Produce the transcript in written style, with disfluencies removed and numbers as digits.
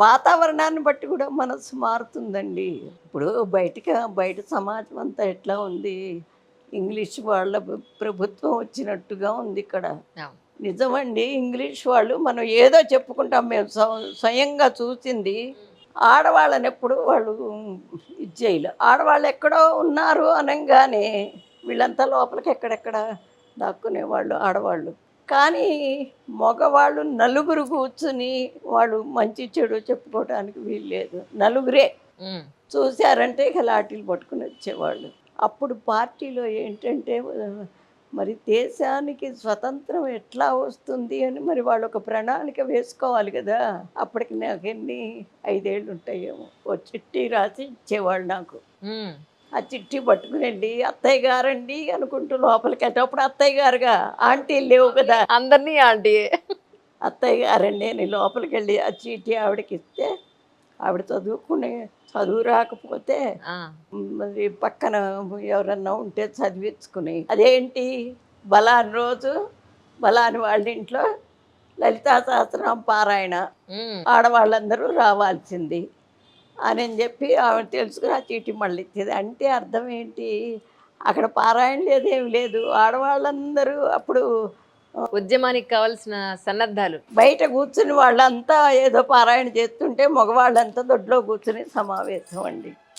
వాతావరణాన్ని బట్టి కూడా మనసు మారుతుందండి. ఇప్పుడు బయట సమాజం అంతా ఎట్లా ఉంది, ఇంగ్లీష్ వాళ్ళ ప్రభుత్వం వచ్చినట్టుగా ఉంది ఇక్కడ. అవును. నిజమండి. ఇంగ్లీష్ వాళ్ళు మనం ఏదో చెప్పుకుంటాం మేము స్వయంగా చూసింది. ఆడవాళ్ళనెప్పుడు వాళ్ళు ఇది చేయలే. ఆడవాళ్ళు ఎక్కడో ఉన్నారు అనంగానే వీళ్ళంతా లోపలికి ఎక్కడెక్కడ దాక్కునేవాళ్ళు ఆడవాళ్ళు. కానీ మగవాళ్ళు నలుగురు కూర్చుని వాళ్ళు మంచి చెడు చెప్పుకోవడానికి వీల్లేదు. నలుగురే హ్మ్. చూసారంటే ఇక లాఠీలు పట్టుకుని వచ్చేవాళ్ళు. అప్పుడు పార్టీలో ఏంటంటే మరి దేశానికి స్వతంత్రం ఎట్లా వస్తుంది అని మరి వాళ్ళు ఒక ప్రణాళిక వేసుకోవాలి కదా! అప్పటికి నాకెన్ని 5 ఏళ్ళు ఉంటాయేమో. ఓ చిట్టి రాసి ఇచ్చేవాళ్ళు నాకు. హ్మ్. ఆ చిట్టి పట్టుకునండి అత్తయ్య గారండి అనుకుంటూ లోపలికెళ్తే అప్పుడు అత్తయ్య గారుగా ఆంటీలు లేవు కదా! అందరిని ఆంటీయే. అత్తయ్య గారండి అని లోపలికెళ్ళి ఆ చీటీ ఆవిడకిస్తే ఆవిడ చదువు రాకపోతే ఆ! మరి పక్కన ఎవరన్నా ఉంటే చదివించుకుని అదేంటి బలాని రోజు బలాని వాళ్ళ ఇంట్లో లలితా సహస్రనామ పారాయణ హ్మ్. ఆడవాళ్ళందరూ రావాల్సింది అని చెప్పి ఆవిడ తెలుసుకుని ఆ చీటీ మళ్ళీ ఇచ్చేది. అంటే అర్థం ఏంటి, అక్కడ పారాయణ లేదు ఏమి లేదు, ఆడవాళ్ళందరూ అప్పుడు ఉద్యమానికి కావాల్సిన సన్నద్ధాలు. బయట కూర్చుని వాళ్ళంతా ఏదో పారాయణ చేస్తుంటే మగవాళ్ళంతా దొడ్లో కూర్చుని సమావేశం అండి.